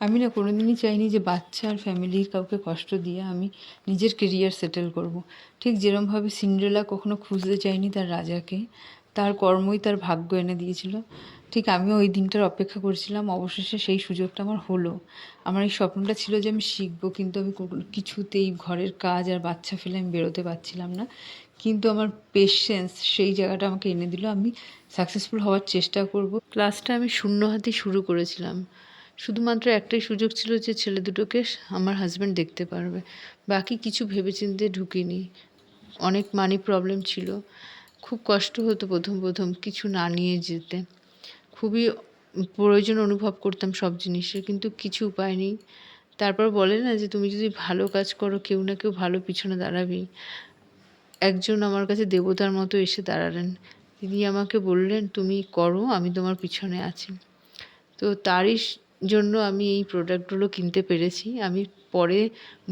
আমি না কোনোদিনই চাইনি যে বাচ্চা আর ফ্যামিলির কাউকে কষ্ট দিয়ে আমি নিজের কেরিয়ার সেটেল করব। ঠিক যেরমভাবে সিন্ড্রেলা কখনো খুঁজতে চাইনি তার রাজাকে, তার কর্মই তার ভাগ্য এনে দিয়েছিল, ঠিক আমিও ওই দিনটার অপেক্ষা করছিলাম। অবশেষে সেই সুযোগটা আমার হলো। আমার এই স্বপ্নটা ছিল যে আমি শিখবো, কিন্তু আমি কিছুতেই ঘরের কাজ আর বাচ্চা ফেলে আমি বেরোতে পারছিলাম না। কিন্তু আমার পেশেন্স সেই জায়গাটা আমাকে এনে দিল। আমি সাকসেসফুল হওয়ার চেষ্টা করব। ক্লাসটা আমি শূন্য হাতেই শুরু করেছিলাম। শুধুমাত্র একটাই সুযোগ ছিল যে ছেলে দুটোকে আমার হাজব্যান্ড দেখতে পারবে, বাকি কিছু ভেবেচিন্তে ঢুকিনি। অনেক মানি প্রবলেম ছিল, খুব কষ্ট হতো প্রথম প্রথম কিছু না নিয়ে যেতে। খুবই প্রয়োজন অনুভব করতাম সব জিনিসের, কিন্তু কিছু উপায় নেই। তারপর বলে না যে তুমি যদি ভালো কাজ করো কেউ না কেউ ভালো পিছনে দাঁড়াবেই। একজন আমার কাছে দেবতার মতো এসে দাঁড়ালেন। তিনি আমাকে বললেন তুমি করো, আমি তোমার পিছনে আছি। তো তারই জন্য আমি এই প্রোডাক্টগুলো কিনতে পেরেছি। আমি পরে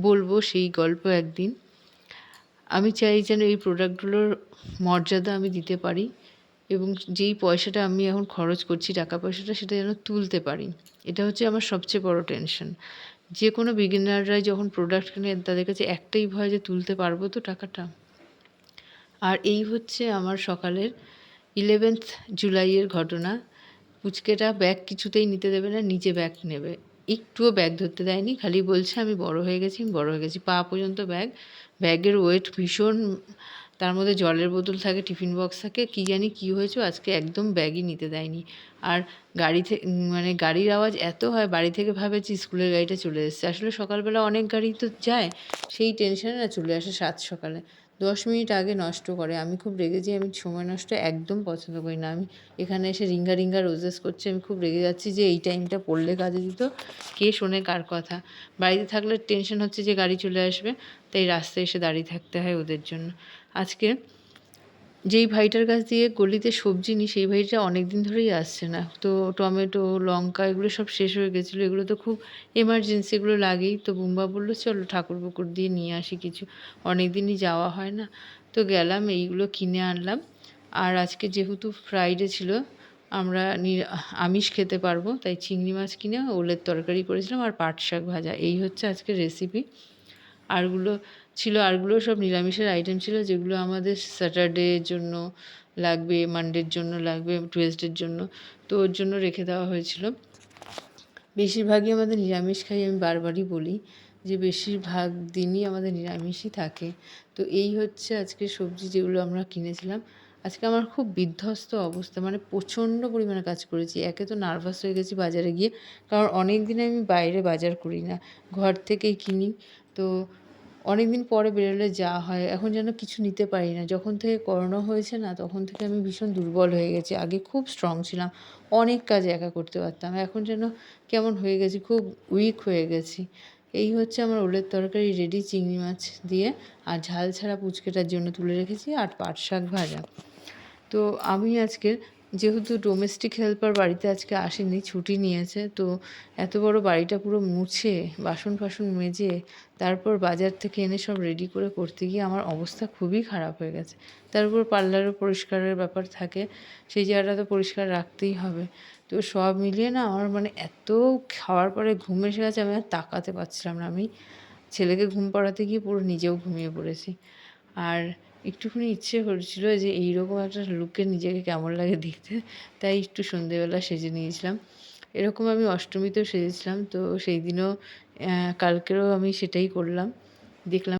বলবো সেই গল্প একদিন। আমি চাই যেন এই প্রোডাক্টগুলোর মর্যাদা আমি দিতে পারি, এবং যেই পয়সাটা আমি এখন খরচ করছি টাকা পয়সাটা, সেটা যেন তুলতে পারি। এটা হচ্ছে আমার সবচেয়ে বড় টেনশন। যে কোনো বিগিনাররাই যখন প্রোডাক্ট কেনে তাদের কাছে একটাই ভয় যে তুলতে পারবো তো টাকাটা। আর এই হচ্ছে আমার সকালের 11th জুলাইয়ের ঘটনা। পুচকেটা ব্যাগ কিছুতেই নিতে দেবে না, নিজে ব্যাগ নেবে। একটুও ব্যাগ ধরতে দেয়নি, খালি বলছে আমি বড় হয়ে গেছি, আমি বড় হয়ে গেছি। পা পর্যন্ত ব্যাগ। ব্যাগের ওয়েট ভীষণ, তার মধ্যে জলের বোতল থাকে, টিফিন বক্স থাকে, কী জানি কী হয়েছে আজকে একদম ব্যাগই নিতে দেয়নি। আর গাড়ি থেকে মানে গাড়ির আওয়াজ এত হয়, বাড়ি থেকে ভাবে যে স্কুলের গাড়িটা চলে এসেছে। আসলে সকালবেলা অনেক গাড়ি তো যায়, সেই টেনশনে না চলে আসে সাত সকালে। 10 মিনিট আগে নষ্ট করে। আমি খুব রেগে যাই। আমি সময় নষ্ট একদম পছন্দ করি না। আমি এখানে এসে রিঙ্গা রিঙ্গা রোজেস করছে, আমি খুব রেগে যাচ্ছি যে এই টাইমটা পড়লে কাজে দিত, কে শোনে কার কথা। বাড়িতে থাকলে টেনশন হচ্ছে যে গাড়ি চলে আসবে, তাই রাস্তায় এসে দাঁড়িয়ে থাকতে হয় ওদের জন্য। আজকে যেই ভাইটার কাছ দিয়ে গলিতে সবজি নিই, সেই ভাইটা অনেক দিন ধরেই আসছে না। তো টমেটো, লঙ্কা এগুলো সব শেষ হয়ে গেছিলো। এগুলো তো খুব এমার্জেন্সি, এগুলো লাগেই। তো বুম্বা বললো চলো ঠাকুরপুকুর দিয়ে নিয়ে আসি কিছু, অনেক দিনই যাওয়া হয় না। তো গেলাম, এইগুলো কিনে আনলাম। আর আজকে যেহেতু ফ্রাইডে ছিল, আমরা আমিষ খেতে পারবো, তাই চিংড়ি মাছ কিনে ওলের তরকারি করেছিলাম আর পাট শাক ভাজা। এই হচ্ছে আজকের রেসিপি। আরগুলো সব নিরামিষের আইটেম ছিল, যেগুলো আমাদের স্যাটারডের জন্য লাগবে, মানডের জন্য লাগবে, টুয়েসডের জন্য। তো ওর জন্য রেখে দেওয়া হয়েছিল। বেশিরভাগই আমাদের নিরামিষ খাই। আমি বারবারই বলি যে বেশিরভাগ দিনই আমাদের নিরামিষই থাকে। তো এই হচ্ছে আজকে সবজি যেগুলো আমরা কিনেছিলাম। আজকে আমার খুব বিধ্বস্ত অবস্থা, মানে প্রচণ্ড পরিমাণে কাজ করেছি। একে তো নার্ভাস হয়ে গেছি বাজারে গিয়ে, কারণ অনেক দিন আমি বাইরে বাজার করি না, ঘর থেকেই কিনি। তো অনেক দিন পরে বেরোলে যা হয়, এখন যেন কিছু নিতে পারি না। যখন থেকে করোনা হয়েছে না, তখন থেকে আমি ভীষণ দুর্বল হয়ে গেছি। আগে খুব স্ট্রং ছিলাম, অনেক কাজ একা করতে পারতাম। এখন যেন কেমন হয়ে গেছি, খুব উইক হয়ে গেছি। এই হচ্ছে আমার ওলের তরকারি রেডি, চিংড়ি মাছ দিয়ে, আর ঝাল ছাড়া পুচকেটার জন্য তুলে রেখেছি, আর পাট শাক ভাজা। তো আমি আজকে, যেহেতু ডোমেস্টিক হেল্পার বাড়িতে আজকে আসেনি, ছুটি নিয়েছে, তো এত বড় বাড়িটা পুরো মুছে বাসন ফাসন মেজে তারপর বাজার থেকে এনে সব রেডি করে করতে গিয়ে আমার অবস্থা খুবই খারাপ হয়ে গেছে। তার উপর পার্লারও পরিষ্কারের ব্যাপার থাকে, সেই জায়গাটা তো পরিষ্কার রাখতেই হবে। তো সব মিলিয়ে না আমার মানে এত খাওয়ার পরে ঘুম এসে গেছে, আমি আর তাকাতে পারছিলাম না। আমি ছেলেকে ঘুম পাড়াতে গিয়ে পুরো নিজেও ঘুমিয়ে পড়েছি। আর একটুখানি ইচ্ছে করছিল যে এইরকম একটা লুকে নিজেকে কেমন লাগে দেখতে, তাই একটু সন্ধেবেলা সেজে নিয়েছিলাম। এরকম আমি অষ্টমীতেও সেজেছিলাম, তো সেই দিনও কালকেরও আমি সেটাই করলাম। দেখলাম